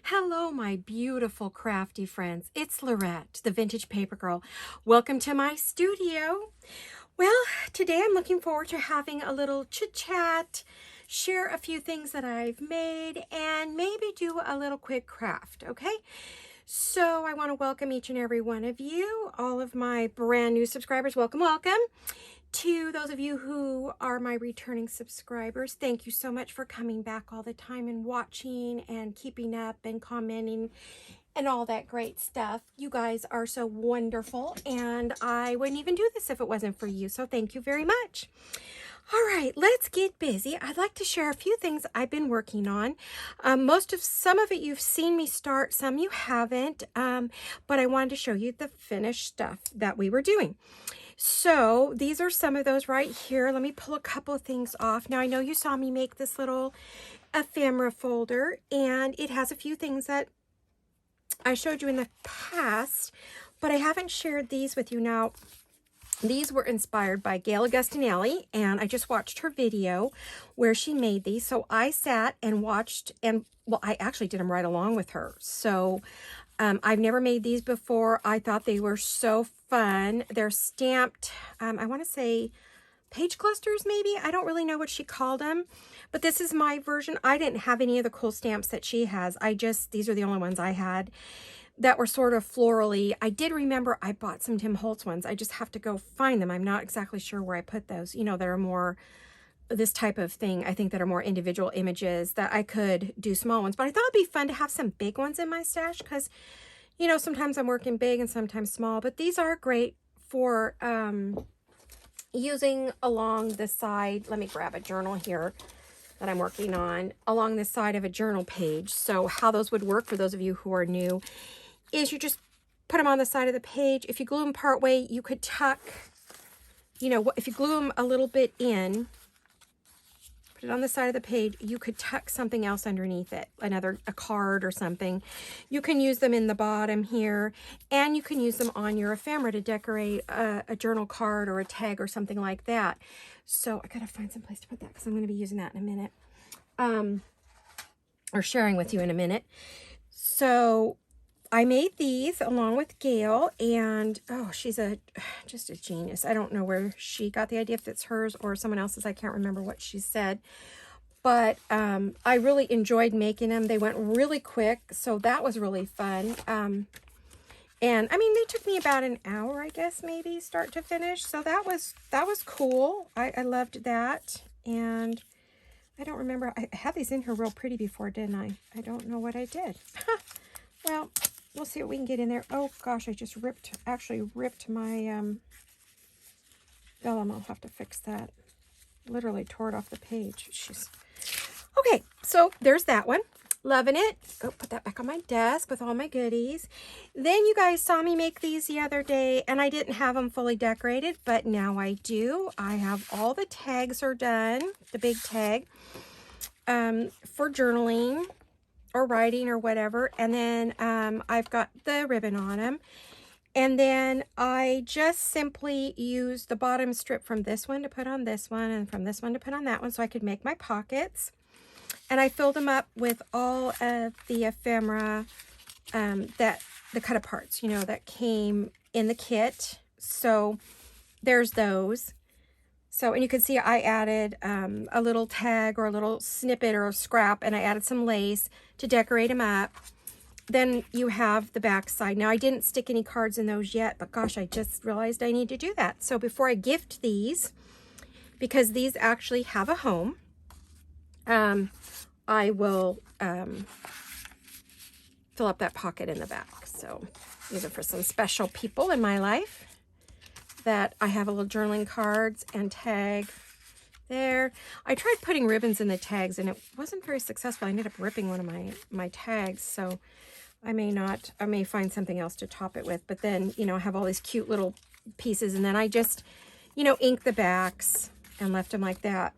Hello, my beautiful crafty friends. It's Laurette, the Vintage Paper Girl. Welcome to my studio. Well, today I'm looking forward to having a little chit-chat, share a few things that I've made, and maybe do a little quick craft, okay? So I want to welcome each and every one of you, all of my brand new subscribers. Welcome, welcome. To those of you who are my returning subscribers, thank you so much for coming back all the time and watching and keeping up and commenting and all that great stuff. You guys are so wonderful, and I wouldn't even do this if it wasn't for you, so thank you very much. All right, let's get busy. I'd like to share a few things I've been working on. Some of it you've seen me start, some you haven't, but I wanted to show you the finished stuff that we were doing. So these are some of those right here. Let me pull a couple of things off. Now I know you saw me make this little ephemera folder, and it has a few things that I showed you in the past, but I haven't shared these with you. Now, these were inspired by Gail Augustinelli, and I just watched her video where she made these. So I sat and watched, and well, I actually did them right along with her. So I've never made these before. I thought they were so fun. They're stamped, I want to say page clusters maybe. I don't really know what she called them, but this is my version. I didn't have any of the cool stamps that she has. These are the only ones I had that were sort of florally. I did remember I bought some Tim Holtz ones. I just have to go find them. I'm not exactly sure where I put those, you know, that are more this type of thing. I think that are more individual images that I could do small ones, but I thought it'd be fun to have some big ones in my stash because, you know, sometimes I'm working big and sometimes small, but these are great for using along the side. Let me grab a journal here that I'm working on along the side of a journal page. So how those would work for those of you who are new is you just put them on the side of the page. If you glue them part way, you could tuck, you know, if you glue them a little bit in, put it on the side of the page, you could tuck something else underneath it, a card or something. You can use them in the bottom here, and you can use them on your ephemera to decorate a journal card or a tag or something like that. So I gotta find some place to put that because I'm gonna be using that in a minute, or sharing with you in a minute. So I made these along with Gail, and oh, she's just a genius. I don't know where she got the idea, if it's hers or someone else's. I can't remember what she said, but I really enjoyed making them. They went really quick, so that was really fun. And I mean, they took me about an hour, I guess, maybe start to finish. So that was cool. I loved that, and I don't remember. I had these in here real pretty before, didn't I? I don't know what I did. Well, we'll see what we can get in there. Oh gosh, I just actually ripped my vellum. I'll have to fix that. Literally tore it off the page. Okay, so there's that one. Loving it. Go put that back on my desk with all my goodies. Then you guys saw me make these the other day, and I didn't have them fully decorated, but now I do. I have all the tags are done, the big tag, for journaling or writing or whatever, and then I've got the ribbon on them, and then I just simply use the bottom strip from this one to put on this one, and from this one to put on that one, so I could make my pockets. And I filled them up with all of the ephemera, the cut aparts, you know, that came in the kit. So there's those. So, and you can see I added a little tag or a little snippet or a scrap, and I added some lace to decorate them up. Then you have the back side. Now, I didn't stick any cards in those yet, but gosh, I just realized I need to do that. So before I gift these, because these actually have a home, I will fill up that pocket in the back. So these are for some special people in my life that I have a little journaling cards and tag there. I tried putting ribbons in the tags, and it wasn't very successful. I ended up ripping one of my tags, so I may find something else to top it with. But then, you know, I have all these cute little pieces, and then I just, you know, ink the backs and left them like that.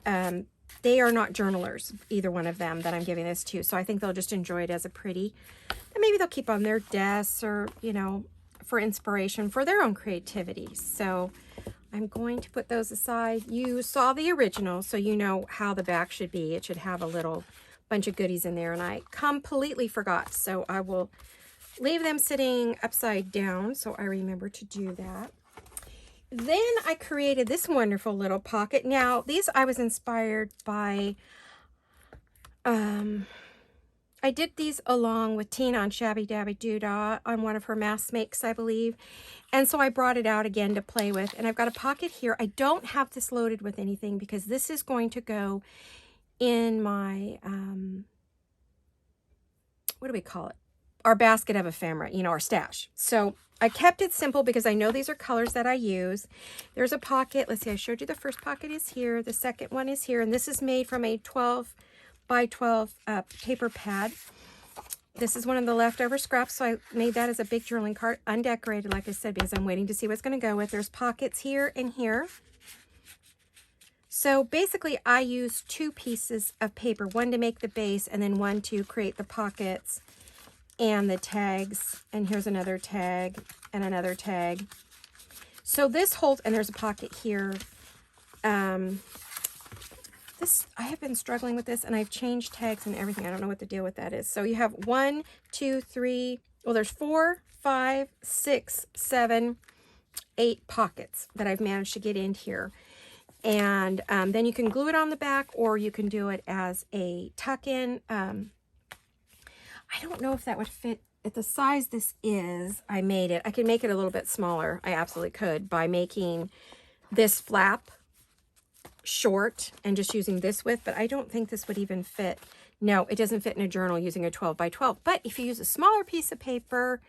They are not journalers, either one of them that I'm giving this to, so I think they'll just enjoy it as a pretty, and maybe they'll keep on their desks or, you know, for inspiration for their own creativity. So I'm going to put those aside. You saw the original, so you know how the back should be. It should have a little bunch of goodies in there, and I completely forgot. So I will leave them sitting upside down so I remember to do that. Then I created this wonderful little pocket. Now, these I was inspired by, I did these along with Tina on Shabby Dabby Doodah on one of her mask makes, I believe. And so I brought it out again to play with. And I've got a pocket here. I don't have this loaded with anything because this is going to go in my, what do we call it? Our basket of ephemera, you know, our stash. So I kept it simple because I know these are colors that I use. There's a pocket. Let's see, I showed you the first pocket is here. The second one is here. And this is made from a 12 by 12 paper pad. This is one of the leftover scraps, so I made that as a big journaling card, undecorated, like I said, because I'm waiting to see what's going to go with. There's pockets here and here. So basically, I use 2 pieces of paper, one to make the base and then one to create the pockets and the tags. And here's another tag and another tag. So this holds, and there's a pocket here. I have been struggling with this, and I've changed tags and everything. I don't know what the deal with that is. So you have 1, 2, 3, well, there's 4, 5, 6, 7, 8 pockets that I've managed to get in here. And then you can glue it on the back, or you can do it as a tuck-in. I don't know if that would fit at the size this is. I made it. I can make it a little bit smaller. I absolutely could by making this flap short and just using this width, but I don't think this would even fit. No, it doesn't fit in a journal using a 12 by 12. But if you use a smaller piece of paper,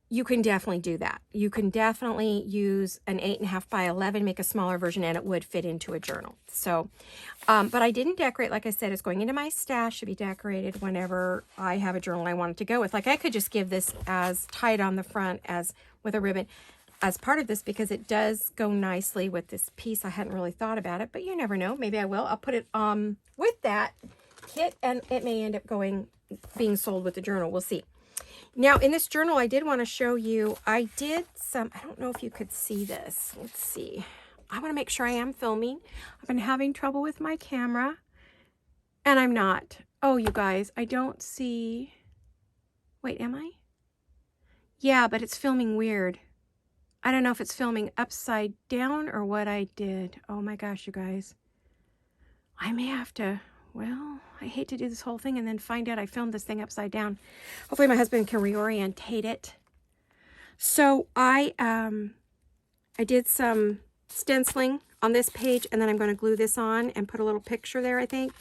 you can definitely do that. You can definitely use an 8.5 by 11, make a smaller version, and it would fit into a journal. So, but I didn't decorate. Like I said, it's going into my stash to be decorated whenever I have a journal I want it to go with. Like I could just give this as tied on the front as with a ribbon as part of this, because it does go nicely with this piece. I hadn't really thought about it, but you never know. Maybe I will. I'll put it with that kit, and it may end up being sold with the journal. We'll see. Now, in this journal, I did want to show you, I did some, I don't know if you could see this. Let's see. I want to make sure I am filming. I've been having trouble with my camera, and I'm not. Oh, you guys, I don't see. Wait, am I? Yeah, but it's filming weird. I don't know if it's filming upside down or what I did. Oh my gosh, you guys. I may have to, well, I hate to do this whole thing and then find out I filmed this thing upside down. Hopefully my husband can reorientate it. So I did some stenciling on this page, and then I'm going to glue this on and put a little picture there, I think.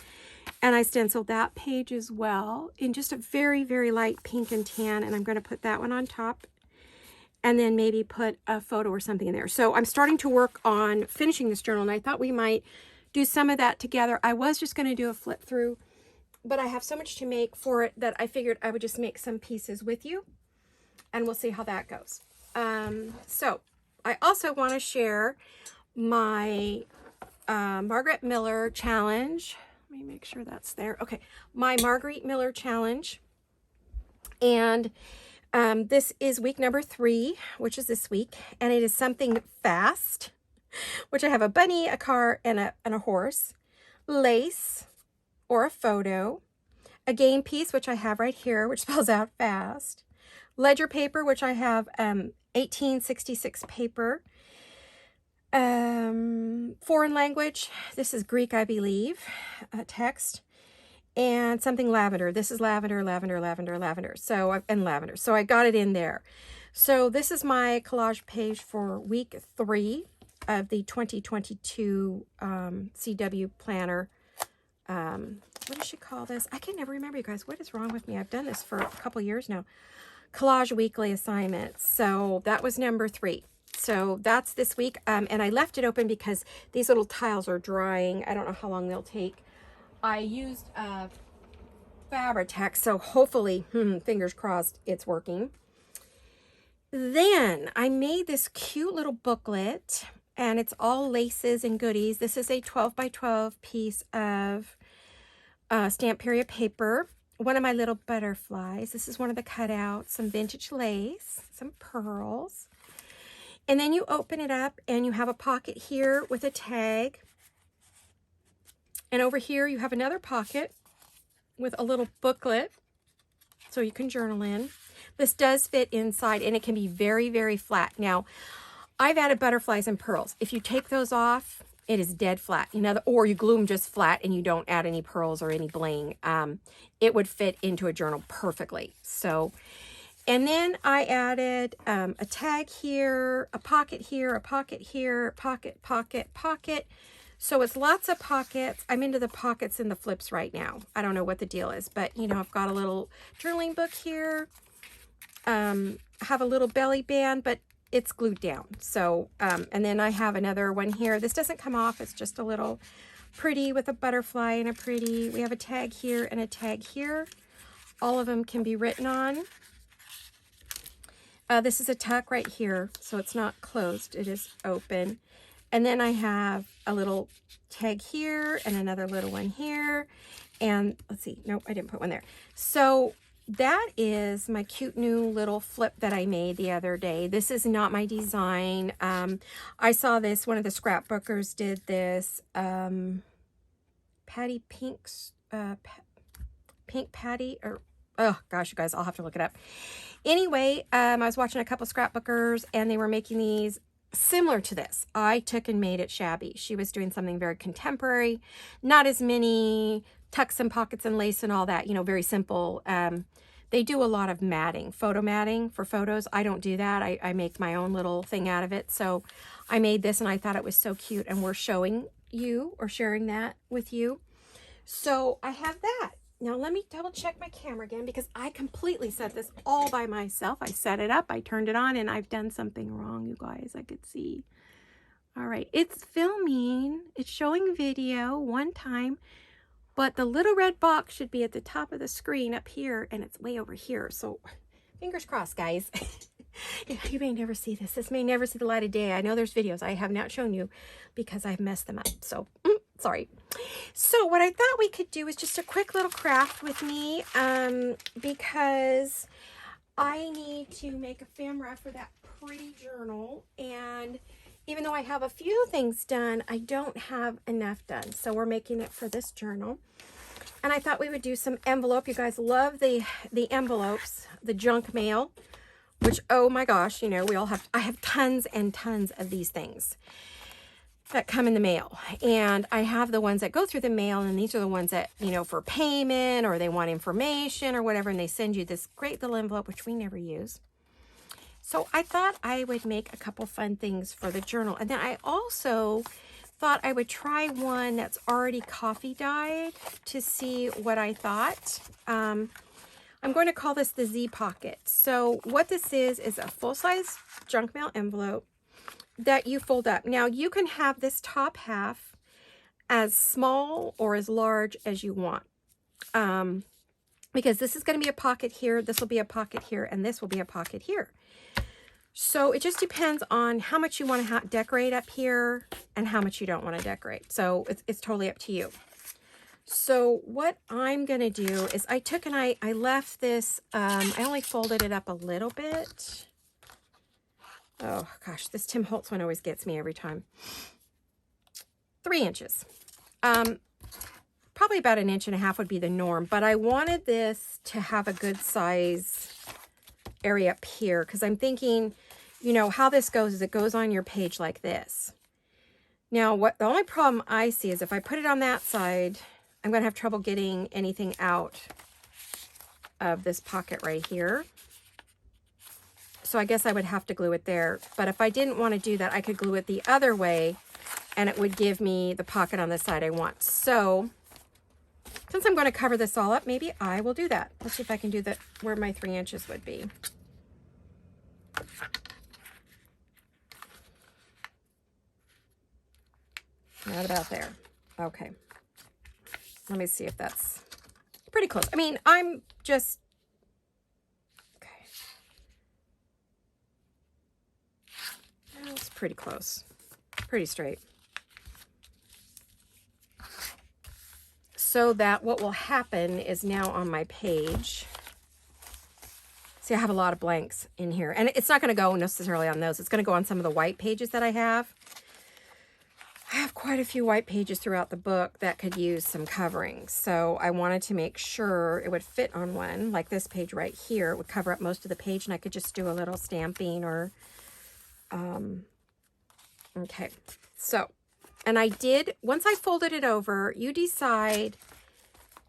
And I stenciled that page as well in just a very, very light pink and tan, and I'm going to put that one on top. And then maybe put a photo or something in there. So I'm starting to work on finishing this journal, and I thought we might do some of that together. I was just going to do a flip through, but I have so much to make for it that I figured I would just make some pieces with you, and we'll see how that goes. So I also want to share my Margaret Miller challenge. Let me make sure that's there. Okay, my Marguerite Miller challenge. And this is week number 3, which is this week, and it is something fast, which I have a bunny, a car, and a horse, lace or a photo, a game piece, which I have right here, which spells out fast, ledger paper, which I have 1866 paper, foreign language, this is Greek, I believe, text, and something lavender. This is lavender, lavender, lavender, lavender. So, and lavender. So I got it in there. So this is my collage page for week 3 of the 2022 CW planner. What does she call this? I can never remember, you guys. What is wrong with me? I've done this for a couple years now. Collage weekly assignments. So that was number 3. So that's this week. And I left it open because these little tiles are drying. I don't know how long they'll take. I used Fabri-Tac, so hopefully, fingers crossed, it's working. Then I made this cute little booklet, and it's all laces and goodies. This is a 12 by 12 piece of stamp period paper. One of my little butterflies. This is one of the cutouts, some vintage lace, some pearls. And then you open it up, and you have a pocket here with a tag. And over here, you have another pocket with a little booklet so you can journal in. This does fit inside, and it can be very, very flat. Now, I've added butterflies and pearls. If you take those off, it is dead flat. Or you glue them just flat and you don't add any pearls or any bling. It would fit into a journal perfectly. So, and then I added a tag here, a pocket here, a pocket here, pocket, pocket, pocket. So it's lots of pockets. I'm into the pockets and the flips right now. I don't know what the deal is, but I've got a little journaling book here. I have a little belly band, but it's glued down. So, and then I have another one here. This doesn't come off. It's just a little pretty with a butterfly and a pretty. We have a tag here and a tag here. All of them can be written on. This is a tuck right here, so it's not closed. It is open. And then I have a little tag here and another little one here. And let's see. Nope, I didn't put one there. So that is my cute new little flip that I made the other day. This is not my design. I saw this. One of the scrapbookers did this. Patty Pink's, Pink Patty, or, oh gosh, you guys, I'll have to look it up. Anyway, I was watching a couple scrapbookers and they were making these similar to this. I took and made it shabby. She was doing something very contemporary, not as many tucks and pockets and lace and all that, very simple. They do a lot of matting, photo matting for photos. I don't do that. I make my own little thing out of it. So I made this and I thought it was so cute, and we're showing you or sharing that with you. So I have that. Now let me double check my camera again, because I completely set this all by myself. I set it up, I turned it on, and I've done something wrong, you guys. I could see. All right, it's filming. It's showing video one time, but the little red box should be at the top of the screen up here, and it's way over here. So fingers crossed, guys. You may never see this. This may never see the light of day. I know there's videos I have not shown you because I've messed them up. So sorry. So what I thought we could do is just a quick little craft with me, because I need to make ephemera for that pretty journal. And even though I have a few things done, I don't have enough done. So we're making it for this journal. And I thought we would do some envelope. You guys love the envelopes, the junk mail, which, oh my gosh, I have tons and tons of these things that come in the mail. And I have the ones that go through the mail, and these are the ones that, for payment, or they want information or whatever, and they send you this great little envelope, which we never use. So I thought I would make a couple fun things for the journal. And then I also thought I would try one that's already coffee dyed to see what I thought. I'm going to call this the Z Pocket. So what this is a full-size junk mail envelope that you fold up. Now you can have this top half as small or as large as you want. Because this is going to be a pocket here, this will be a pocket here, and this will be a pocket here. So it just depends on how much you want to decorate up here and how much you don't want to decorate. So it's totally up to you. So what I'm going to do is I took and I left this, I only folded it up a little bit. Oh gosh, this Tim Holtz one always gets me every time. 3 inches. Probably about 1.5 inches would be the norm, but I wanted this to have a good size area up here, because I'm thinking, how this goes is it goes on your page like this. Now, the only problem I see is if I put it on that side, I'm going to have trouble getting anything out of this pocket right here. So I guess I would have to glue it there. But if I didn't want to do that, I could glue it the other way, and it would give me the pocket on the side I want. So since I'm going to cover this all up, maybe I will do that. Let's see if I can do that where my 3 inches would be. Not about there. Okay. Let me see if that's pretty close. I mean, I'm just, okay. That's pretty close. Pretty straight. So that what will happen is now on my page. See, I have a lot of blanks in here. And it's not going to go necessarily on those. It's going to go on some of the white pages that I have. I have quite a few white pages throughout the book that could use some covering. So I wanted to make sure it would fit on one, like this page right here. It would cover up most of the page, and I could just do a little stamping or, okay. So, and I did, once I folded it over, you decide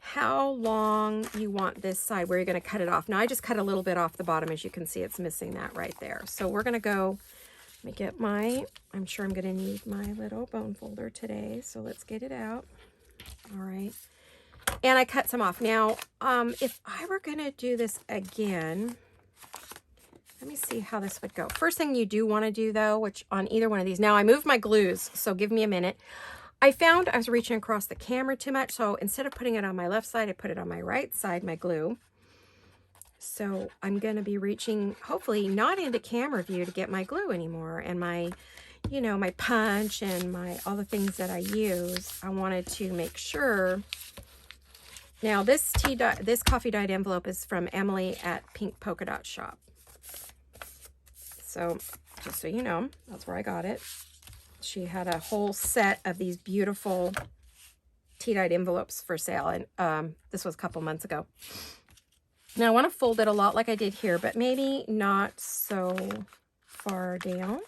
how long you want this side, where you're going to cut it off. Now I just cut a little bit off the bottom. As you can see, it's missing that right there. So we're going to go, let me get my, I'm sure I'm going to need my little bone folder today. So let's get it out. All right. And I cut some off. Now, if I were going to do this again, let me see how this would go. First thing you do want to do though, which on either one of these, now I moved my glues, so give me a minute. I found I was reaching across the camera too much, so instead of putting it on my left side, I put it on my right side, my glue. So I'm going to be reaching, hopefully not into camera view to get my glue anymore, and my, you know, my punch and my, all the things that I use. I wanted to make sure. Now this coffee dyed envelope is from Emily at Pink Polka Dot Shop. So just so you know, that's where I got it. She had a whole set of these beautiful tea-dyed envelopes for sale, and this was a couple months ago. Now I want to fold it a lot like I did here, but maybe not so far down.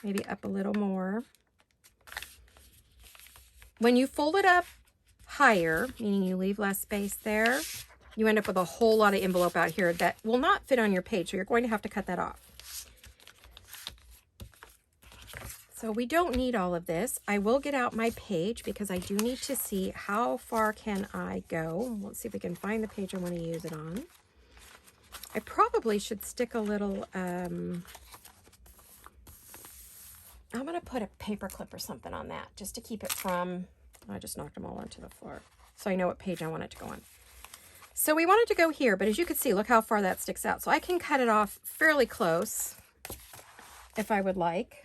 Maybe up a little more. When you fold it up higher, meaning you leave less space there, you end up with a whole lot of envelope out here that will not fit on your page, so you're going to have to cut that off. So we don't need all of this. I will get out my page because I do need to see how far can I go. Let's see if we can find the page I want to use it on. I probably should stick a little, I'm going to put a paper clip or something on that just to keep it from, I just knocked them all onto the floor. So I know what page I want it to go on. So we wanted to go here, but as you can see, look how far that sticks out. So I can cut it off fairly close if I would like.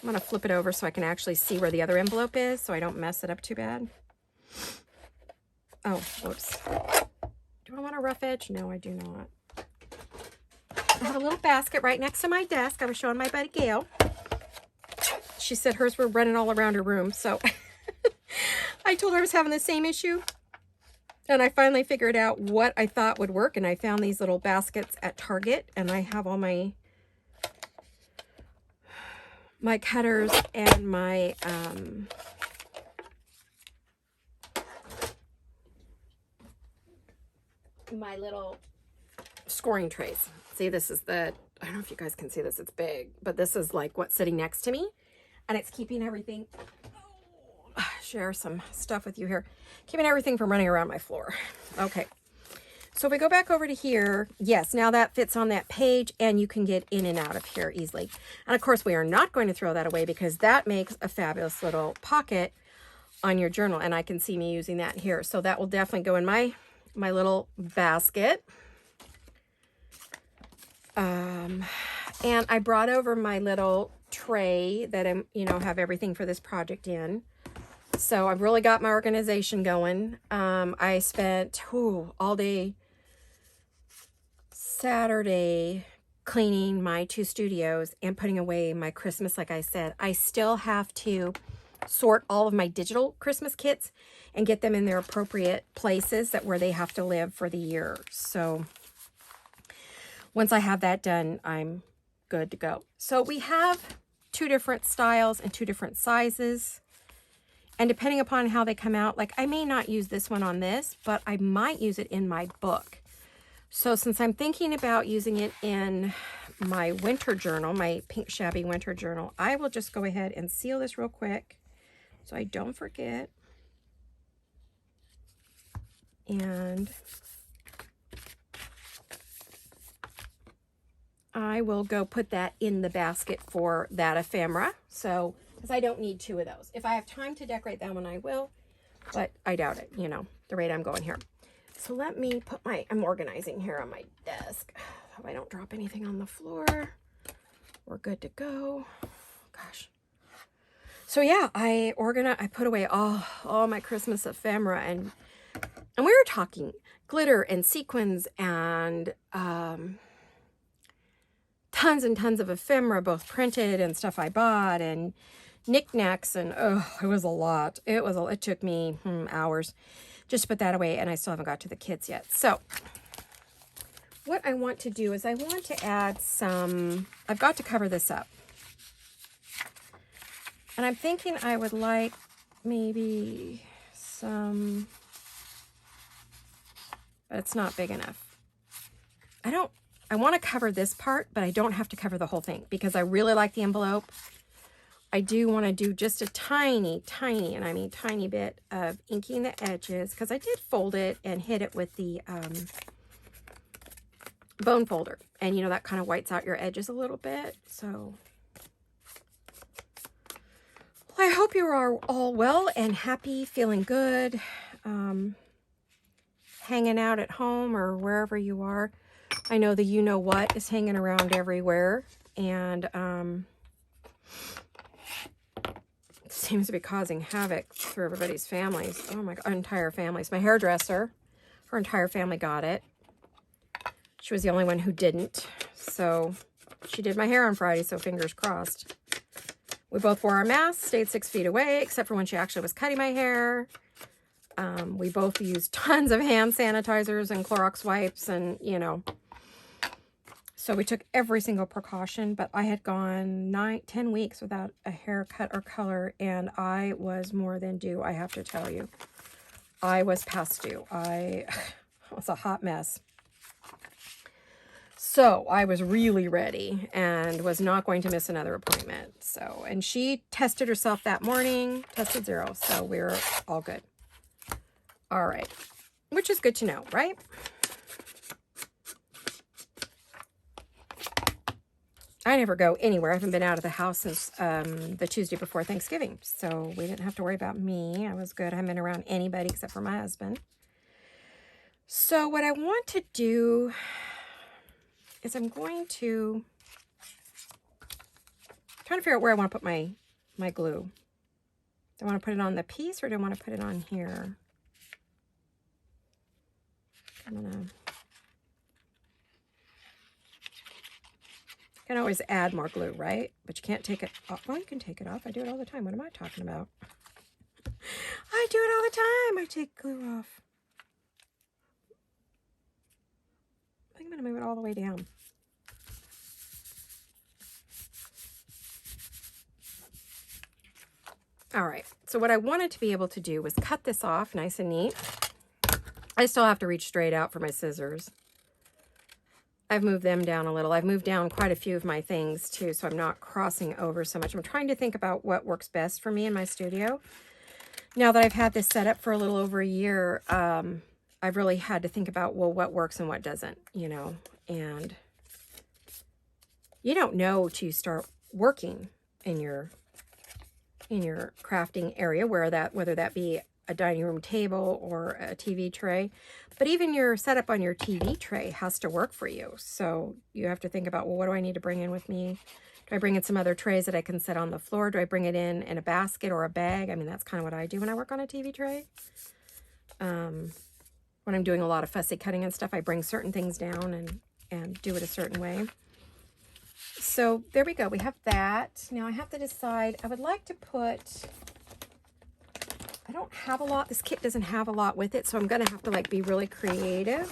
I'm going to flip it over so I can actually see where the other envelope is so I don't mess it up too bad. Oh, whoops. Do I want a rough edge? No, I do not. I have a little basket right next to my desk. I was showing my buddy Gail. She said hers were running all around her room, so I told her I was having the same issue. And I finally figured out what I thought would work, and I found these little baskets at Target, and I have all my cutters and my my little scoring trays. See, this is the, I don't know if you guys can see this, it's big, but this is like what's sitting next to me, and it's keeping everything, share some stuff with you here, keeping everything from running around my floor. Okay. So if we go back over to here, yes, now that fits on that page, and you can get in and out of here easily. And of course, we are not going to throw that away because that makes a fabulous little pocket on your journal, and I can see me using that here. So that will definitely go in my little basket. And I brought over my little tray that I'm, you know, have everything for this project in. So I've really got my organization going. I spent all day Saturday cleaning my 2 studios and putting away my Christmas. Like I said, I still have to sort all of my digital Christmas kits and get them in their appropriate places where they have to live for the year. So once I have that done, I'm good to go. So we have 2 different styles and 2 different sizes. And depending upon how they come out, like I may not use this one on this, but I might use it in my book. So since I'm thinking about using it in my winter journal, my Pink Shabby winter journal, I will just go ahead and seal this real quick so I don't forget. And I will go put that in the basket for that ephemera. So, because I don't need 2 of those. If I have time to decorate that one, I will, but I doubt it, you know, the rate I'm going here. So let me put I'm organizing here on my desk. Hope I don't drop anything on the floor. We're good to go. Gosh. So yeah, I put away all my Christmas ephemera, and we were talking glitter and sequins and tons and tons of ephemera, both printed and stuff I bought, and knickknacks, and oh, it was a lot. It took me hours just to put that away, and I still haven't got to the kids yet. So what I want to do is I want to add some, I've got to cover this up. And I'm thinking I would like maybe some, but it's not big enough. I want to cover this part, but I don't have to cover the whole thing because I really like the envelope. I do want to do just a tiny, and I mean tiny bit of inking the edges because I did fold it and hit it with the bone folder. And, you know, that kind of whites out your edges a little bit. So well, I hope you are all well and happy, feeling good, hanging out at home or wherever you are. I know the you-know-what is hanging around everywhere, and it seems to be causing havoc for everybody's families. Oh my God, entire families. My hairdresser, her entire family got it. She was the only one who didn't, so she did my hair on Friday, so fingers crossed. We both wore our masks, stayed 6 feet away, except for when she actually was cutting my hair. We both used tons of hand sanitizers and Clorox wipes, and, you know. So we took every single precaution, but I had gone 10 weeks without a haircut or color, and I was more than due, I have to tell you. I was past due. I was a hot mess. So I was really ready and was not going to miss another appointment. So, and she tested herself that morning, tested 0, so we were all good. All right, which is good to know, right? I never go anywhere. I haven't been out of the house since the Tuesday before Thanksgiving, so we didn't have to worry about me. I was good. I haven't been around anybody except for my husband. So what I want to do is I'm going to try to figure out where I want to put my glue. Do I want to put it on the piece or do I want to put it on here? I'm gonna. You can always add more glue, right? But you can't take it off. Well, you can take it off. I do it all the time. What am I talking about? I do it all the time. I take glue off. I think I'm going to move it all the way down. All right. So what I wanted to be able to do was cut this off nice and neat. I still have to reach straight out for my scissors. I've moved them down a little. I've moved down quite a few of my things too, so I'm not crossing over so much. I'm trying to think about what works best for me in my studio. Now that I've had this set up for a little over a year, I've really had to think about, well, what works and what doesn't, you know, and you don't know till you start working in your crafting area, whether that be a dining room table or a TV tray. But even your setup on your TV tray has to work for you. So you have to think about, well, what do I need to bring in with me? Do I bring in some other trays that I can set on the floor? Do I bring it in a basket or a bag? I mean, that's kind of what I do when I work on a TV tray. When I'm doing a lot of fussy cutting and stuff, I bring certain things down and do it a certain way. So there we go. We have that. Now I have to decide. I would like to put... I don't have a lot. This kit doesn't have a lot with it, so I'm going to have to like be really creative.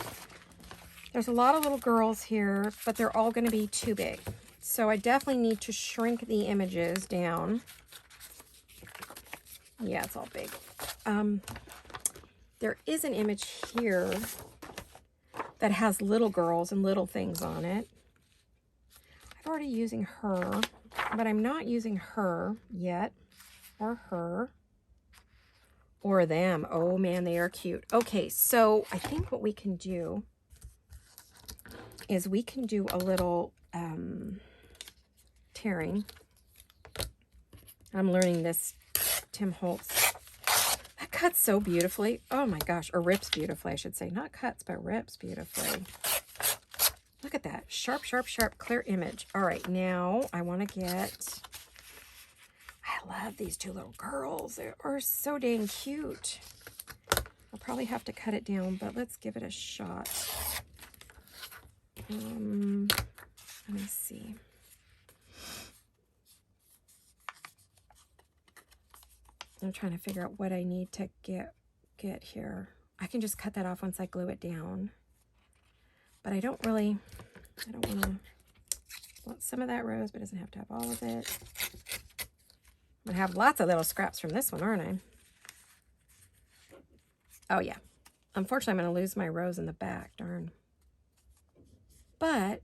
There's a lot of little girls here, but they're all going to be too big. So I definitely need to shrink the images down. Yeah, it's all big. There is an image here that has little girls and little things on it. I'm already using her, but I'm not using her yet, or her. Or them. Oh man, they are cute. Okay, so I think what we can do is we can do a little tearing. I'm learning this Tim Holtz. That cuts so beautifully. Oh my gosh, or rips beautifully, I should say. Not cuts, but rips beautifully. Look at that. Sharp, sharp, sharp, clear image. All right, now I want to get... I love these two little girls. They are so dang cute. I'll probably have to cut it down, but let's give it a shot. Let me see. I'm trying to figure out what I need to get here. I can just cut that off once I glue it down. But I don't want some of that rose, but it doesn't have to have all of it. I'm going to have lots of little scraps from this one, aren't I? Oh, yeah. Unfortunately, I'm going to lose my rose in the back. Darn. But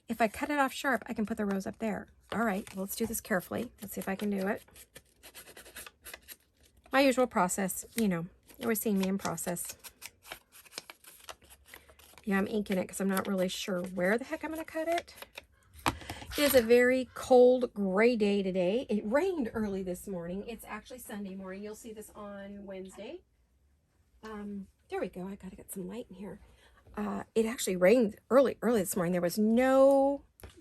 if I cut it off sharp, I can put the rose up there. All right, well, let's do this carefully. Let's see if I can do it. My usual process, you know, you're always seeing me in process. Yeah, I'm inking it because I'm not really sure where the heck I'm going to cut it. It is a very cold, gray day today. It rained early this morning. It's actually Sunday morning. You'll see this on Wednesday. There we go. I got to get some light in here. It actually rained early this morning. There was the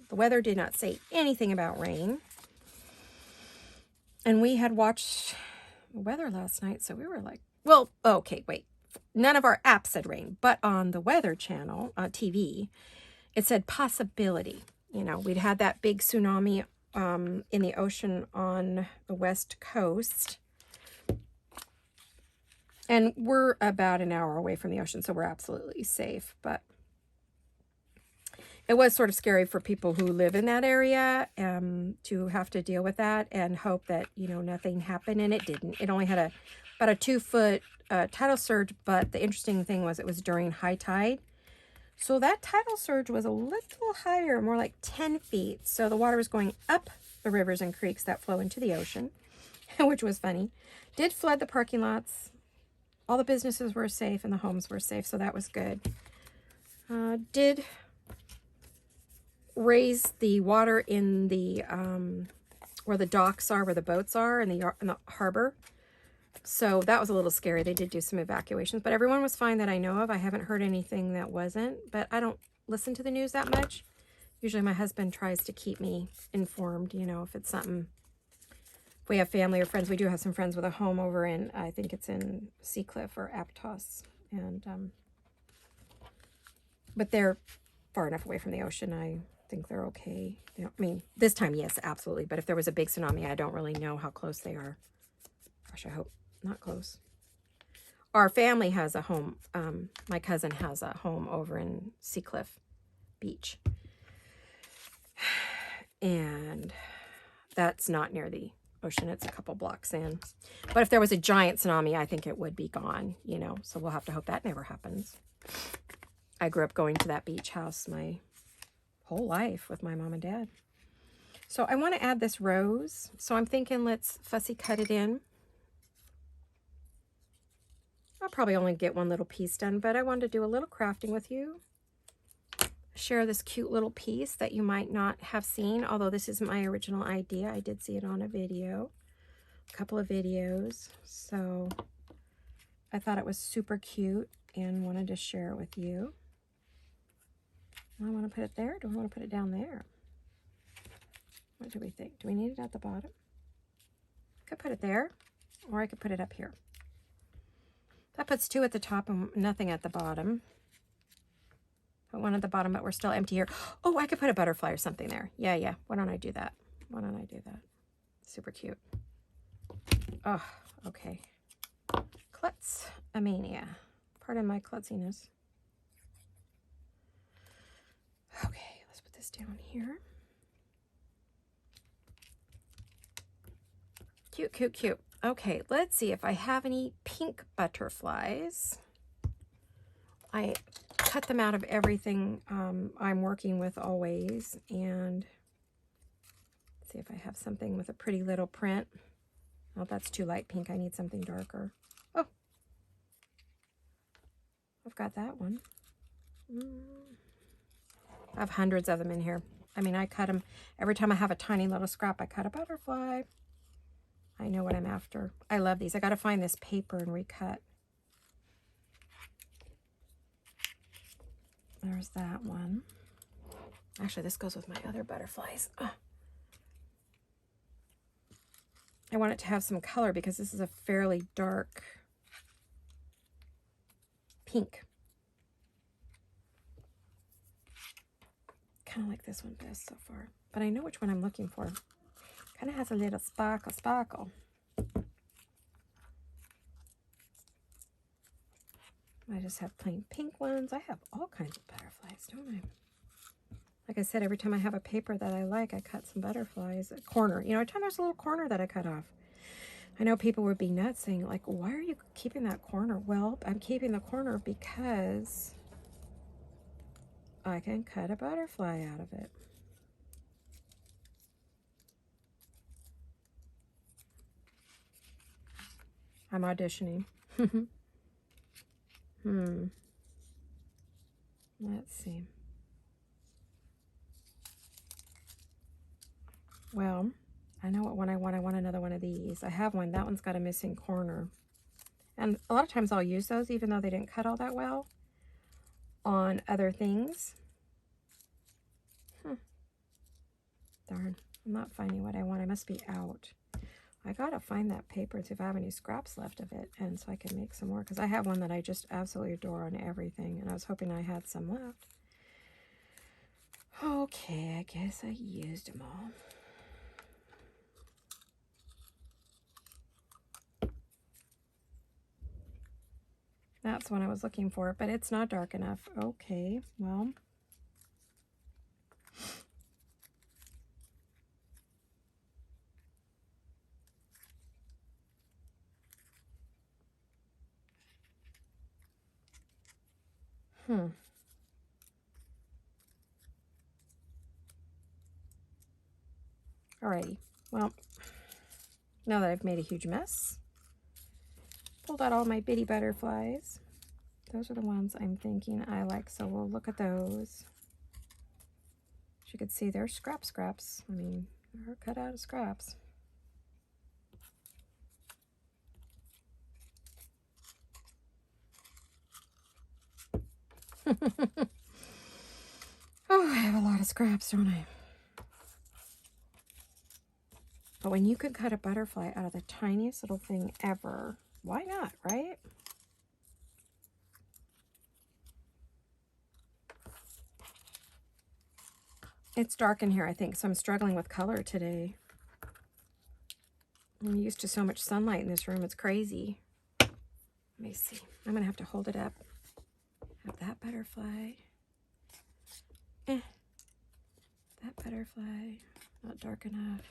weather did not say anything about rain. And we had watched the weather last night, so we were like, well, okay, wait. None of our apps said rain, but on the Weather Channel, TV, it said possibility. You know, we'd had that big tsunami in the ocean on the West Coast. And we're about an hour away from the ocean, so we're absolutely safe. But it was sort of scary for people who live in that area to have to deal with that and hope that, you know, nothing happened. And it didn't. It only had about a 2-foot tidal surge, but the interesting thing was it was during high tide. So that tidal surge was a little higher, more like 10 feet. So the water was going up the rivers and creeks that flow into the ocean, which was funny. Did flood the parking lots. All the businesses were safe and the homes were safe, so that was good. Did raise the water in the where the docks are, where the boats are, in the harbor. So that was a little scary. They did do some evacuations, but everyone was fine that I know of. I haven't heard anything that wasn't, but I don't listen to the news that much. Usually my husband tries to keep me informed, you know, if it's something. If we have family or friends, we do have some friends with a home over in, I think it's in Seacliff or Aptos. And, but they're far enough away from the ocean. I think they're okay. They don't, I mean, this time, yes, absolutely. But if there was a big tsunami, I don't really know how close they are. Gosh, I hope not close. Our family has a home. My cousin has a home over in Seacliff Beach. And that's not near the ocean. It's a couple blocks in. But if there was a giant tsunami, I think it would be gone, you know. So we'll have to hope that never happens. I grew up going to that beach house my whole life with my mom and dad. So I want to add this rose. So I'm thinking let's fussy cut it in. I'll probably only get one little piece done, but I wanted to do a little crafting with you. Share this cute little piece that you might not have seen, although this is my original idea. I did see it on a video, a couple of videos. So I thought it was super cute and wanted to share it with you. I want to put it there. Do I want to put it down there? What do we think? Do we need it at the bottom? I could put it there, or I could put it up here. That puts 2 at the top and nothing at the bottom. Put 1 at the bottom, but we're still empty here. Oh, I could put a butterfly or something there. Yeah. Why don't I do that? Super cute. Oh, okay. Klutz-a-mania. Pardon my klutziness. Okay, let's put this down here. Cute. Okay, let's see if I have any pink butterflies. I cut them out of everything I'm working with always. And let's see if I have something with a pretty little print. Oh, that's too light pink. I need something darker. Oh, I've got that one. I have hundreds of them in here. I mean, I cut them. Every time I have a tiny little scrap, I cut a butterfly. I know what I'm after. I love these. I got to find this paper and recut. There's that one. Actually, this goes with my other butterflies. Oh. I want it to have some color because this is a fairly dark pink. kind of like this one best so far. But I know which one I'm looking for. Kind of has a little sparkle. I just have plain pink ones. I have all kinds of butterflies, don't I? Like I said, every time I have a paper that I like, I cut some butterflies. A corner. You know, every time there's a little corner that I cut off. I know people would be nuts saying, like, why are you keeping that corner? Well, I'm keeping the corner because I can cut a butterfly out of it. I'm auditioning. Let's see. Well, I know what one I want. I want another one of these. I have one. That one's got a missing corner. And a lot of times I'll use those, even though they didn't cut all that well, on other things. Darn. I'm not finding what I want. I must be out. I gotta find that paper and see if I have any scraps left of it, and so I can make some more, because I have one that I just absolutely adore on everything, and I was hoping I had some left. Okay, I guess I used them all. That's the one I was looking for, but it's not dark enough. Okay, well. Alrighty, well, now that I've made a huge mess, pulled out all my bitty butterflies. Those are the ones I'm thinking I like, so we'll look at those. As you can see, they're scraps. I mean, they're cut out of scraps. Oh, I have a lot of scraps, don't I? But when you could cut a butterfly out of the tiniest little thing ever, why not, right? It's dark in here, I think, so I'm struggling with color today. I'm used to so much sunlight in this room, it's crazy. Let me see. I'm going to have to hold it up. Have that butterfly. That butterfly. Not dark enough.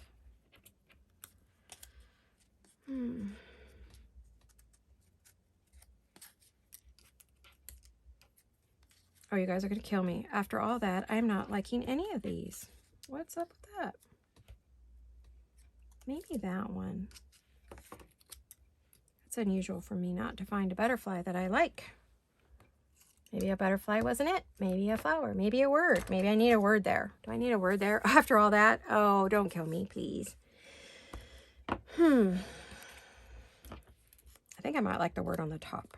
Oh, you guys are going to kill me. After all that, I'm not liking any of these. What's up with that? Maybe that one. It's unusual for me not to find a butterfly that I like. Maybe a butterfly wasn't it. Maybe a flower. Maybe a word. Maybe I need a word there. Do I need a word there after all that? Oh, don't kill me, please. I think I might like the word on the top.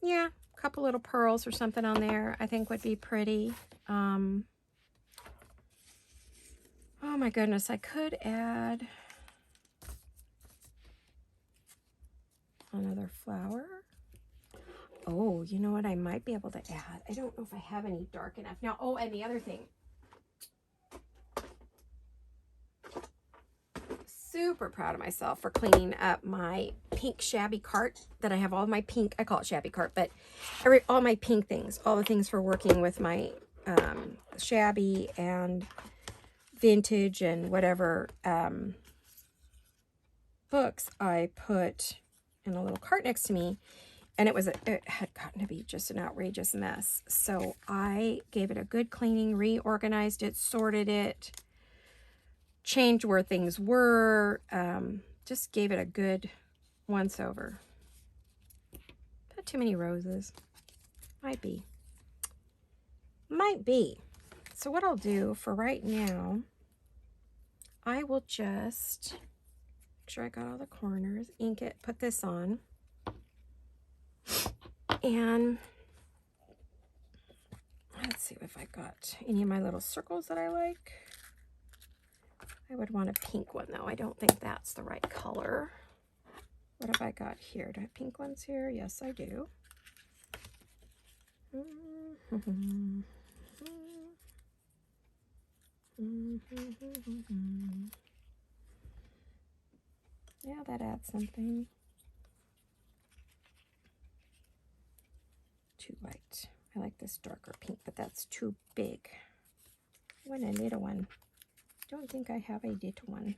Yeah, a couple little pearls or something on there I think would be pretty. Oh my goodness, I could add another flower. Oh, you know what I might be able to add? I don't know if I have any dark enough. Now, oh, and the other thing. Super proud of myself for cleaning up my pink shabby cart that I have all my pink, I call it shabby cart, but all my pink things, all the things for working with my shabby and vintage and whatever books I put in a little cart next to me, and it had gotten to be just an outrageous mess. So I gave it a good cleaning, reorganized it, sorted it, changed where things were, just gave it a good once over. Not too many roses. Might be. So what I'll do for right now, I will just make sure I got all the corners, ink it, put this on, and let's see if I got any of my little circles that I like. I would want a pink one, though. I don't think that's the right color. What have I got here? Do I have pink ones here? Yes, I do. Yeah, that adds something. Too light. I like this darker pink, but that's too big. I want a little one. Don't think I have a little one.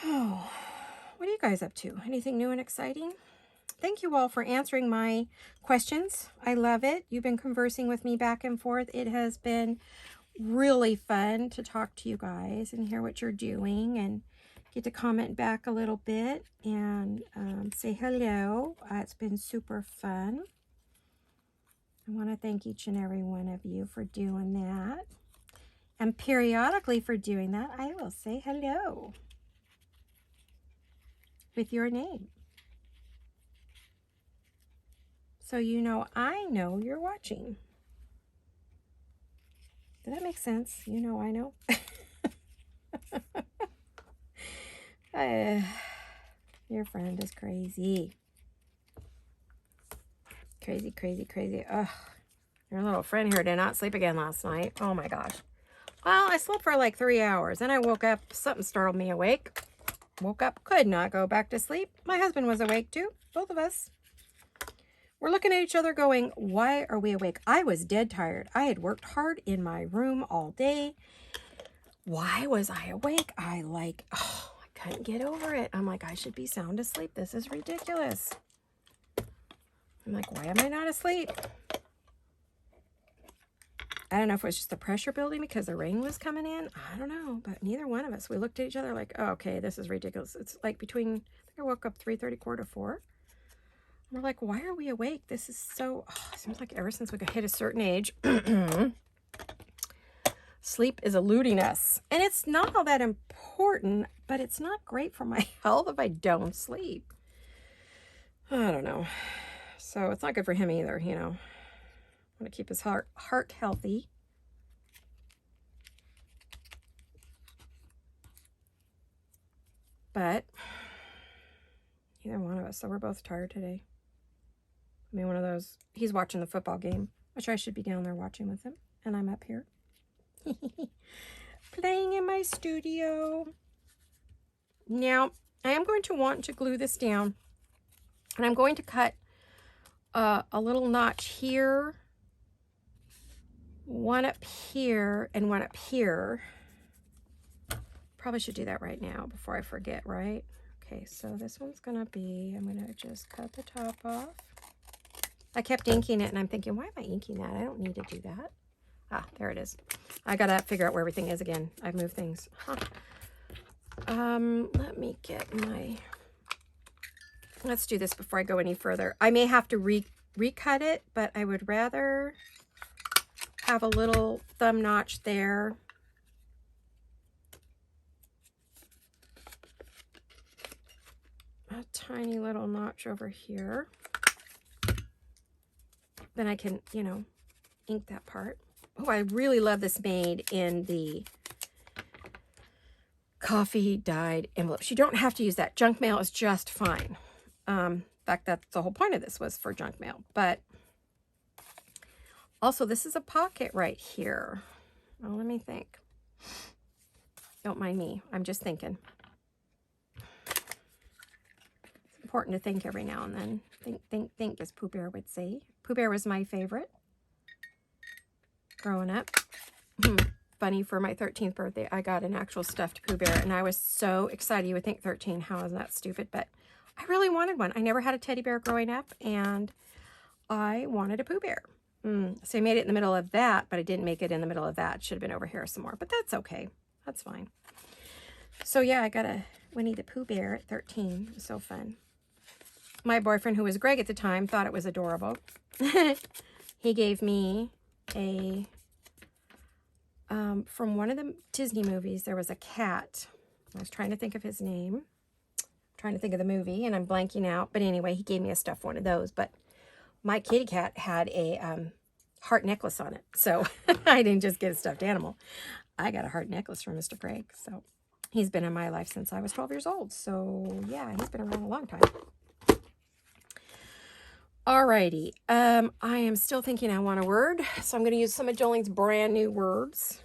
Oh, what are you guys up to? Anything new and exciting? Thank you all for answering my questions. I love it. You've been conversing with me back and forth. It has been really fun to talk to you guys and hear what you're doing and get to comment back a little bit and say hello. It's been super fun. I want to thank each and every one of you for doing that. And periodically for doing that, I will say hello with your name. So you know I know you're watching. Did that make sense? You know I know. Your friend is crazy. Crazy, crazy, crazy. Ugh. Your little friend here did not sleep again last night. Oh my gosh. Well, I slept for like 3 hours. Then I woke up. Something startled me awake. Woke up. Could not go back to sleep. My husband was awake too. Both of us. We're looking at each other going, why are we awake? I was dead tired. I had worked hard in my room all day. Why was I awake? I couldn't get over it. I'm like, I should be sound asleep. This is ridiculous. I'm like, why am I not asleep? I don't know if it was just the pressure building because the rain was coming in. I don't know, but neither one of us. We looked at each other like, oh, okay, this is ridiculous. It's like between, I think I woke up 3:30, 4:45. We're like, why are we awake? This is so, it seems like ever since we hit a certain age, sleep is eluding us. And it's not all that important, but it's not great for my health if I don't sleep. I don't know. So it's not good for him either, you know. I want to keep his heart healthy. But neither one of us, so we're both tired today. I mean, one of those, he's watching the football game, which I should be down there watching with him, and I'm up here playing in my studio. Now, I am going to want to glue this down, and I'm going to cut a little notch here, one up here, and one up here. Probably should do that right now before I forget, right? Okay, so this one's going to be, I'm going to just cut the top off. I kept inking it, and I'm thinking, why am I inking that? I don't need to do that. Ah, there it is. I got to figure out where everything is again. I've moved things. Huh. Let me get my... Let's do this before I go any further. I may have to recut it, but I would rather have a little thumb notch there. A tiny little notch over here. Then I can, you know, ink that part. Oh, I really love this made in the coffee dyed envelopes. You don't have to use that. Junk mail is just fine. In fact, that's the whole point of this, was for junk mail. But also, this is a pocket right here. Oh, let me think. Don't mind me. I'm just thinking. It's important to think every now and then. Think, as Pooh Bear would say. Pooh Bear was my favorite growing up. Funny, for my 13th birthday, I got an actual stuffed Pooh Bear, and I was so excited. You would think 13, how is that stupid? But I really wanted one. I never had a teddy bear growing up, and I wanted a Pooh Bear. So I made it in the middle of that, but I didn't make it in the middle of that. It should have been over here some more, but that's okay. That's fine. So yeah, I got a Winnie the Pooh Bear at 13. It was so fun. My boyfriend, who was Greg at the time, thought it was adorable. He gave me a, from one of the Disney movies, there was a cat. I was trying to think of his name. trying to think of the movie, and I'm blanking out. But anyway, he gave me a stuffed one of those. But my kitty cat had a heart necklace on it. So I didn't just get a stuffed animal. I got a heart necklace from Mr. Craig. So he's been in my life since I was 12 years old. So yeah, he's been around a long time. Alrighty. I am still thinking I want a word. So I'm going to use some of Jolene's brand new words.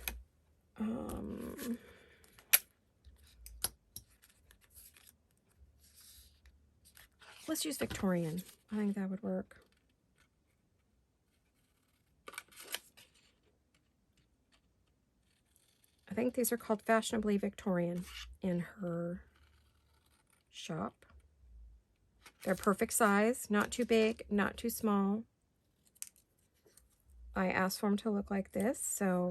Let's use Victorian. I think that would work. I think these are called Fashionably Victorian in her shop. They're perfect size, not too big, not too small. I asked for them to look like this, so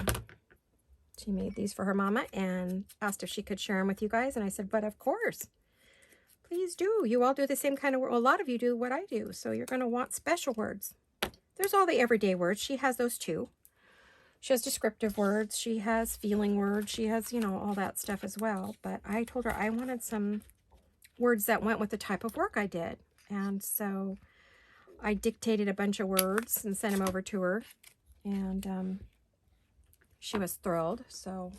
she made these for her mama and asked if she could share them with you guys. And I said, but of course, please do. You all do the same kind of word. A lot of you do what I do, so you're going to want special words. There's all the everyday words. She has those too. She has descriptive words. She has feeling words. She has, you know, all that stuff as well. But I told her I wanted some words that went with the type of work I did. And so I dictated a bunch of words and sent them over to her. And she was thrilled. So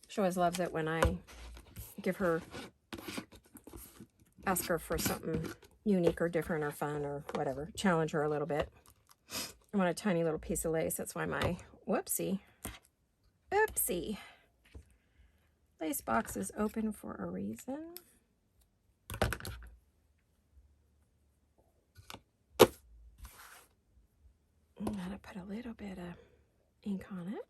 she always loves it when I ask her for something unique or different or fun or whatever. Challenge her a little bit. I want a tiny little piece of lace. That's why my, oopsie, lace box is open for a reason. I'm going to put a little bit of ink on it.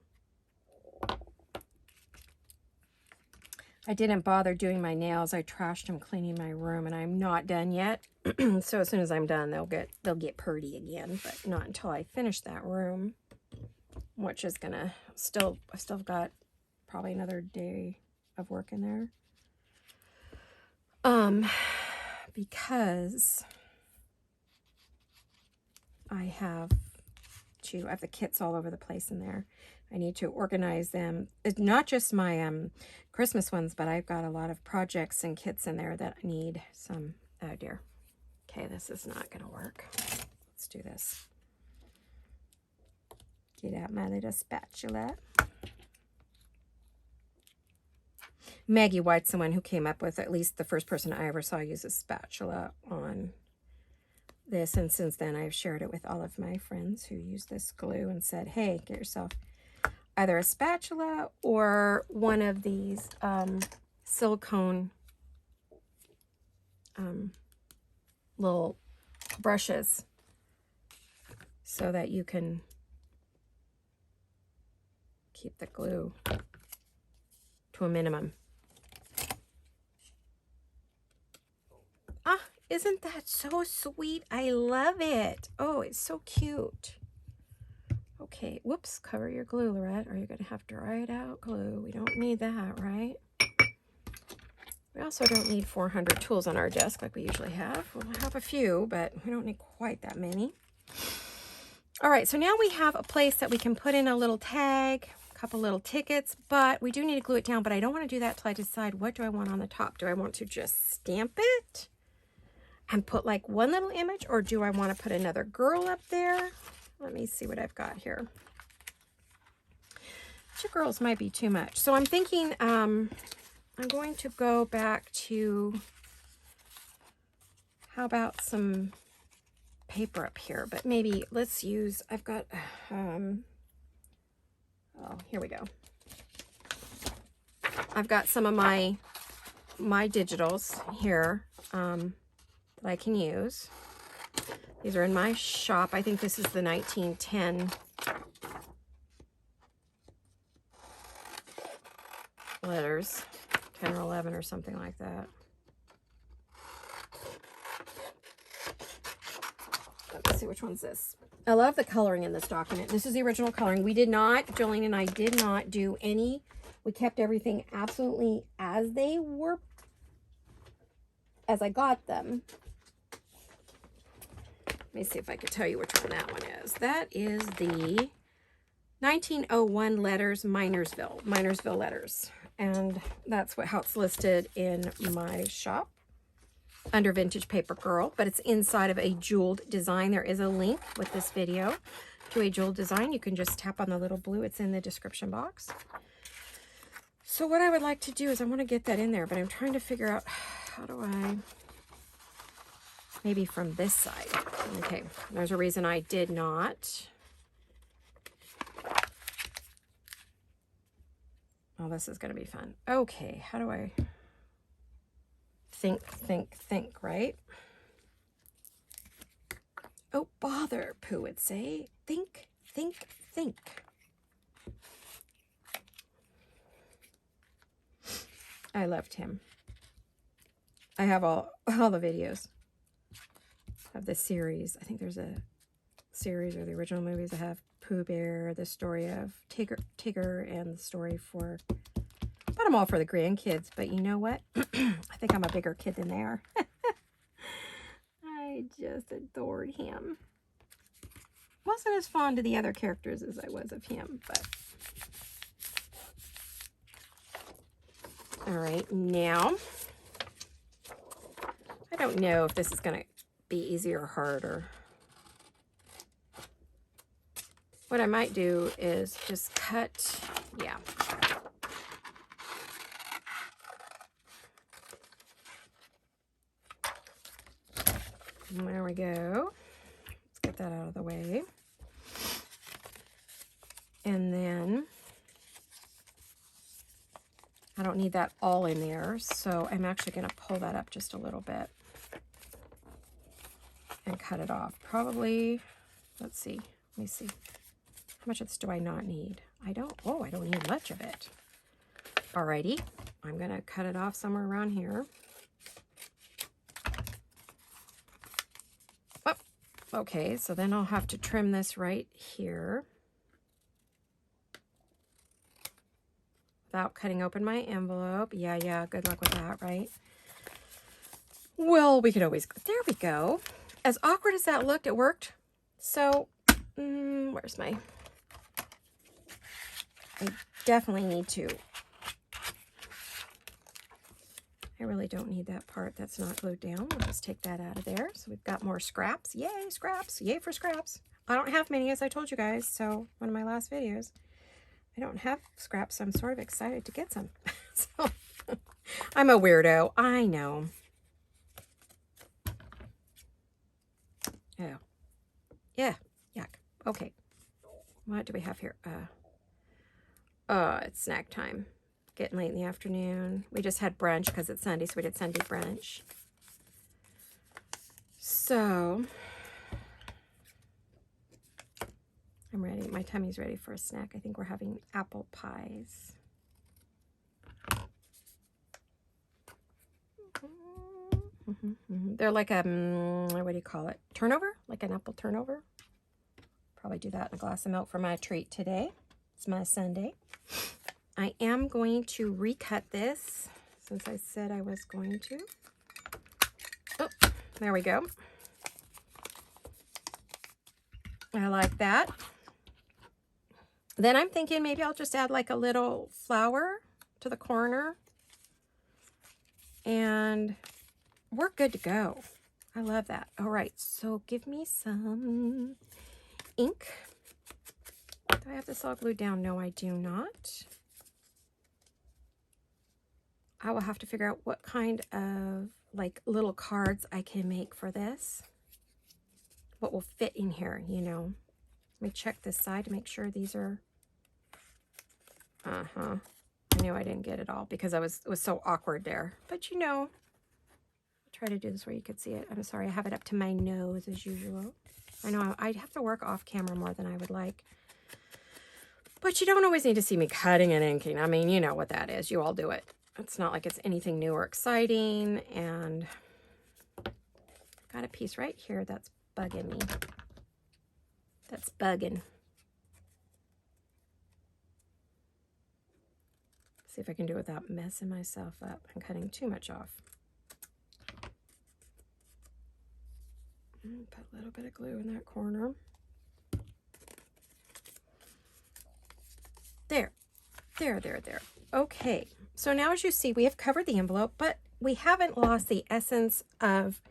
I didn't bother doing my nails. I trashed them cleaning my room, and I'm not done yet. So as soon as I'm done, they'll get pretty again, but not until I finish that room, which is gonna I've still got probably another day of work in there. Because I have the kits all over the place in there. I need to organize them. It's not just my Christmas ones, but I've got a lot of projects and kits in there that I need some. Oh dear. Okay, this is not going to work. Let's do this. Get out my little spatula. Maggie White's the one who came up with, at least the first person I ever saw use a spatula on this. And since then, I've shared it with all of my friends who use this glue and said, hey, get yourself either a spatula or one of these silicone little brushes so that you can keep the glue to a minimum. Ah, isn't that so sweet? I love it. Oh, it's so cute. Okay, whoops, cover your glue, Laurette, or you're going to have to dry it out glue. We don't need that, right? We also don't need 400 tools on our desk like we usually have. We'll have a few, but we don't need quite that many. All right, so now we have a place that we can put in a little tag, a couple little tickets, but we do need to glue it down, but I don't want to do that till I decide what do I want on the top. Do I want to just stamp it and put like one little image, or do I want to put another girl up there? Let me see what I've got here. Two girls might be too much. So I'm thinking I'm going to go back to, how about some paper up here? But maybe let's use, I've got, oh, here we go. I've got some of my digitals here that I can use. These are in my shop. I think this is the 1910 letters, 10 or 11 or something like that. Let me see, which one's this? I love the coloring in this document. This is the original coloring. We did not, Jolene and I did not do any. We kept everything absolutely as they were, as I got them. Let me see if I could tell you which one that one is. That is the 1901 letters, Minersville letters. And that's how it's listed in my shop. under Vintage Paper Girl, but it's inside of a jeweled design. There is a link with this video to a jeweled design. You can just tap on the little blue. It's in the description box. So what I would like to do is I want to get that in there, but I'm trying to figure out how do I, maybe from this side. Okay, there's a reason I did not. Oh, this is going to be fun. Okay, how do I think, right? Oh, bother, Pooh would say. Think. I loved him. I have all the videos of the series. I think there's a series or the original movies. I have Pooh Bear, the story of Tigger, and the story for, but I'm all for the grandkids. But you know what? I think I'm a bigger kid than they are. I just adored him. Wasn't as fond of the other characters as I was of him, but. All right, now, I don't know if this is going to be easy or hard, or what I might do is just cut, yeah. And there we go. Let's get that out of the way. And then I don't need that all in there, so I'm actually going to pull that up just a little bit and cut it off. Probably, let's see, let me see. How much of this do I not need? I don't need much of it. Alrighty, I'm going to cut it off somewhere around here. Oh, okay, so then I'll have to trim this right here without cutting open my envelope. Yeah, good luck with that, right? Well, we could always, there we go. As awkward as that looked, it worked. So, where's my, I definitely need to, I really don't need that part that's not glued down. We'll just take that out of there. So we've got more scraps. Yay, scraps. Yay for scraps. I don't have many, as I told you guys. So, one of my last videos. I don't have scraps, so I'm sort of excited to get some. So, I'm a weirdo. I know. Oh. Yeah. Yuck. Okay. What do we have here? It's snack time. Getting late in the afternoon. We just had brunch because it's Sunday, so we did Sunday brunch. So, I'm ready. My tummy's ready for a snack. I think we're having apple pies. They're like a, what do you call it? Turnover? Like an apple turnover. Probably do that in a glass of milk for my treat today. It's my Sunday. I am going to recut this since I said I was going to. Oh, there we go. I like that. Then I'm thinking maybe I'll just add like a little flower to the corner. And we're good to go. I love that. All right, so give me some ink. Do I have this all glued down? No, I do not. I will have to figure out what kind of like little cards I can make for this. What will fit in here, you know. Let me check this side to make sure these are... I knew I didn't get it all because it was so awkward there. But you know, I'll try to do this where you could see it. I'm sorry, I have it up to my nose as usual. I know I'd have to work off camera more than I would like. But you don't always need to see me cutting and inking. I mean, you know what that is. You all do it. It's not like it's anything new or exciting. And got a piece right here that's bugging me. That's bugging. See if I can do it without messing myself up and cutting too much off. Put a little bit of glue in that corner. There. Okay. So now as you see, we have covered the envelope, but we haven't lost the essence of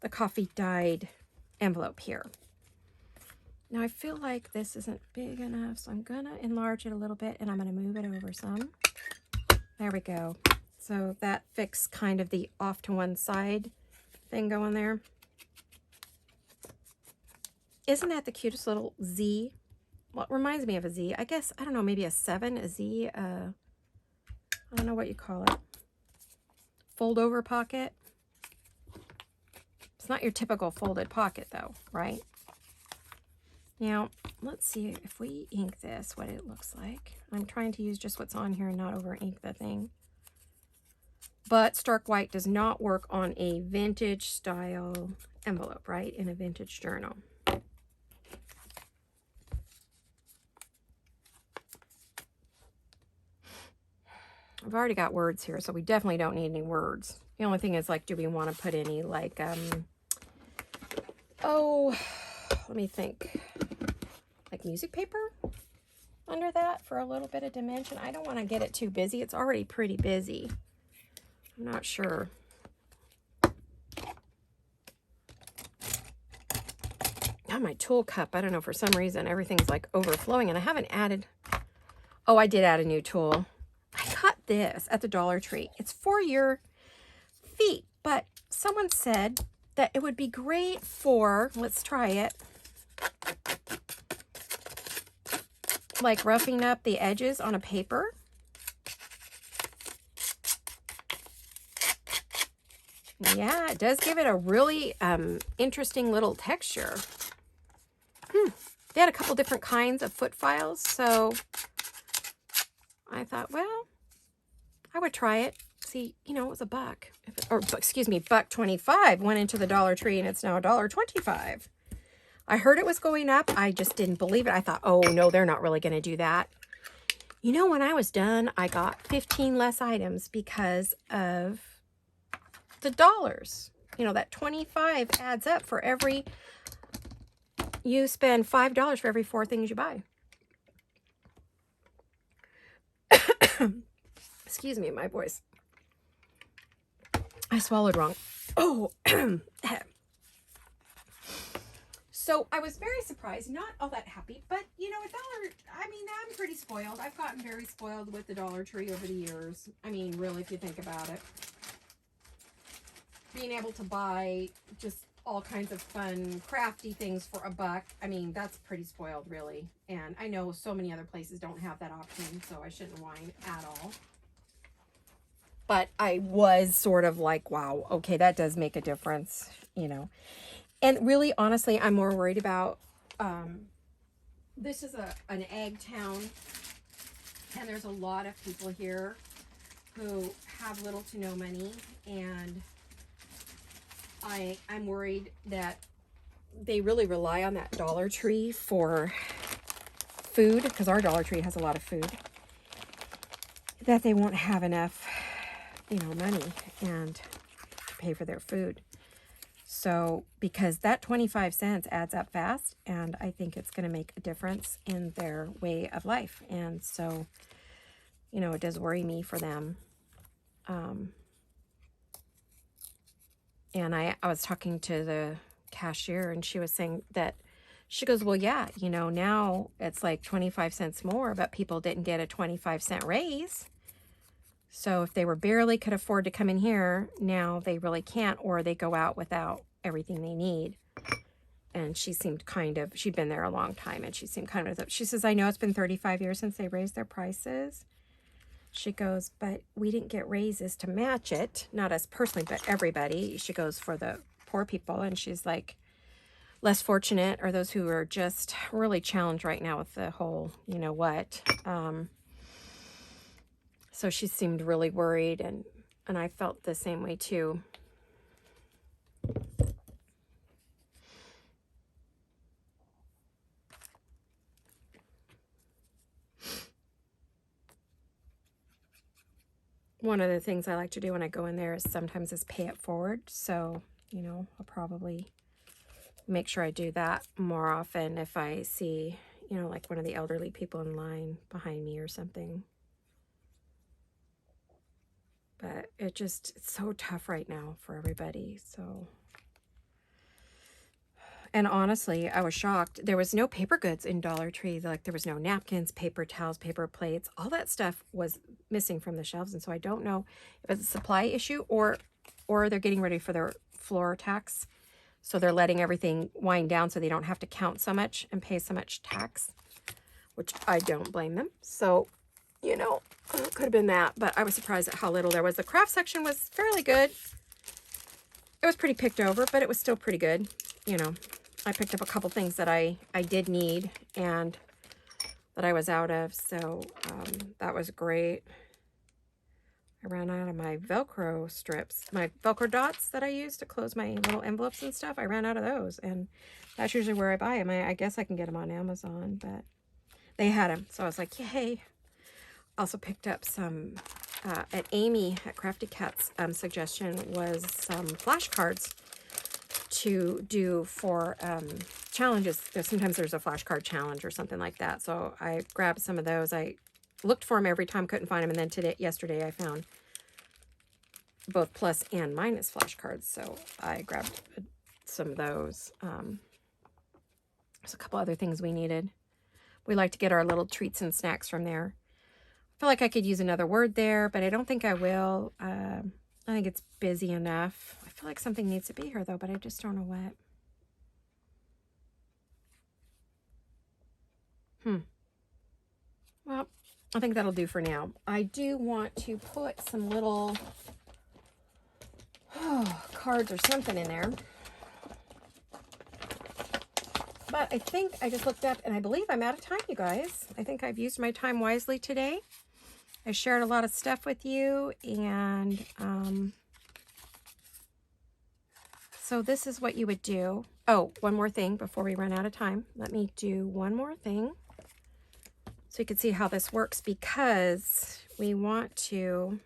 the coffee dyed envelope here. Now I feel like this isn't big enough, so I'm gonna enlarge it a little bit and I'm gonna move it over some. There we go. So that fixed kind of the off to one side thing going there. Isn't that the cutest little Z? Well, it reminds me of a Z. I guess, I don't know, maybe a 7, a Z, I don't know what you call it. Fold over pocket. It's not your typical folded pocket though, right? Now, let's see if we ink this, what it looks like. I'm trying to use just what's on here and not over ink the thing. But stark white does not work on a vintage style envelope, right? In a vintage journal. I've already got words here, so we definitely don't need any words. The only thing is, like, do we want to put any, like, oh, let me think. Like music paper under that for a little bit of dimension. I don't want to get it too busy. It's already pretty busy. I'm not sure. Oh, my tool cup. I don't know, for some reason everything's like overflowing and I haven't added. Oh, I did add a new tool. I got this at the Dollar Tree. It's for your feet, but someone said that it would be great for, let's try it, like roughing up the edges on a paper. Yeah, it does give it a really interesting little texture. They had a couple different kinds of foot files, so I thought, well, I would try it. See, you know, it was $1. Or excuse me, $1.25 went into the Dollar Tree and it's now $1.25. I heard it was going up. I just didn't believe it. I thought, oh no, they're not really going to do that. You know, when I was done, I got 15 less items because of the dollars. You know, that 25 adds up for every, you spend $5 for every 4 things you buy. Excuse me, my voice. I swallowed wrong. Oh, so I was very surprised, not all that happy, but you know, $1, I mean, I'm pretty spoiled. I've gotten very spoiled with the Dollar Tree over the years. I mean, really, if you think about it. Being able to buy just all kinds of fun, crafty things for $1, I mean, that's pretty spoiled, really. And I know so many other places don't have that option, so I shouldn't whine at all. But I was sort of like, wow, okay, that does make a difference, you know. And really, honestly, I'm more worried about, this is an egg town, and there's a lot of people here who have little to no money, and I'm worried that they really rely on that Dollar Tree for food, because our Dollar Tree has a lot of food, that they won't have enough, you know, money and to pay for their food. So, because that 25 cents adds up fast, and I think it's going to make a difference in their way of life. And so, you know, it does worry me for them. And I was talking to the cashier, and she was saying that, she goes, well, yeah, you know, now it's like 25 cents more, but people didn't get a 25-cent raise. So if they were barely could afford to come in here, now they really can't, or they go out without everything they need. And she seemed kind of, she'd been there a long time, and she seemed kind of, she says, I know it's been 35 years since they raised their prices. She goes, but we didn't get raises to match it. Not us personally, but everybody. She goes, for the poor people. And she's like, less fortunate are those who are just really challenged right now with the whole, you know what. So she seemed really worried, and I felt the same way too. One of the things I like to do when I go in there is sometimes is pay it forward. So, you know, I'll probably make sure I do that more often if I see, you know, like one of the elderly people in line behind me or something. But it's so tough right now for everybody. So, and honestly, I was shocked. There was no paper goods in Dollar Tree. Like, there was no napkins, paper towels, paper plates. All that stuff was missing from the shelves. And so I don't know if it's a supply issue or they're getting ready for their floor tax. So they're letting everything wind down so they don't have to count so much and pay so much tax, which I don't blame them. So, you know, it could have been that, but I was surprised at how little there was. The craft section was fairly good. It was pretty picked over, but it was still pretty good. You know, I picked up a couple things that I did need and that I was out of. So that was great. I ran out of my Velcro strips, my Velcro dots that I use to close my little envelopes and stuff. I ran out of those, and that's usually where I buy them. I guess I can get them on Amazon, but they had them. So I was like, yay. Also picked up some, at Amy at Crafty Cat's suggestion was some flashcards to do for challenges. Sometimes there's a flashcard challenge or something like that. So I grabbed some of those. I looked for them every time, couldn't find them. And then yesterday I found both plus and minus flashcards. So I grabbed some of those. There's a couple other things we needed. We like to get our little treats and snacks from there. I feel like I could use another word there, but I don't think I will. I think it's busy enough. I feel like something needs to be here, though, but I just don't know what. Well, I think that'll do for now. I do want to put some little cards or something in there. But I think I just looked up, and I believe I'm out of time, you guys. I think I've used my time wisely today. I shared a lot of stuff with you, and so this is what you would do. Oh, one more thing before we run out of time. Let me do one more thing so you can see how this works, because we want to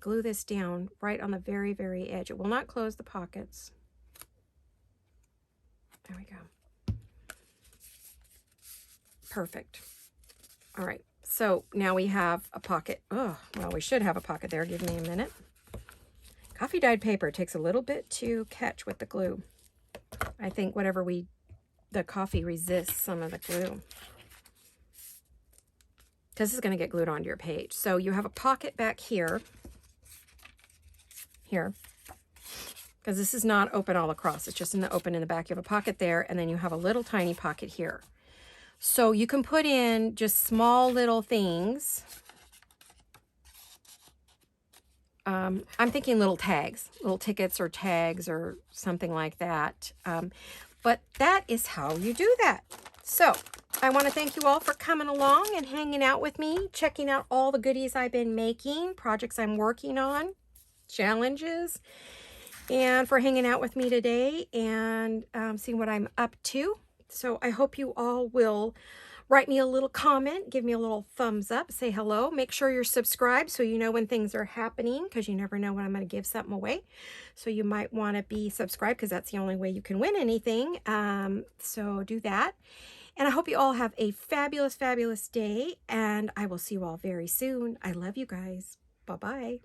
glue this down right on the very, very edge. It will not close the pockets. There we go. Perfect. All right. So now we have a pocket. Oh, well, we should have a pocket there. Give me a minute. Coffee dyed paper takes a little bit to catch with the glue. I think the coffee resists some of the glue, because this is going to get glued onto your page. So you have a pocket back here, because this is not open all across. It's just in the open in the back. You have a pocket there, and then you have a little tiny pocket here. So you can put in just small little things. I'm thinking little tags, little tickets or tags or something like that. But that is how you do that. So I want to thank you all for coming along and hanging out with me, checking out all the goodies I've been making, projects I'm working on, challenges, and for hanging out with me today and seeing what I'm up to. So I hope you all will write me a little comment, give me a little thumbs up, say hello. Make sure you're subscribed so you know when things are happening, because you never know when I'm going to give something away. So you might want to be subscribed, because that's the only way you can win anything. So do that. And I hope you all have a fabulous, fabulous day, and I will see you all very soon. I love you guys. Bye-bye.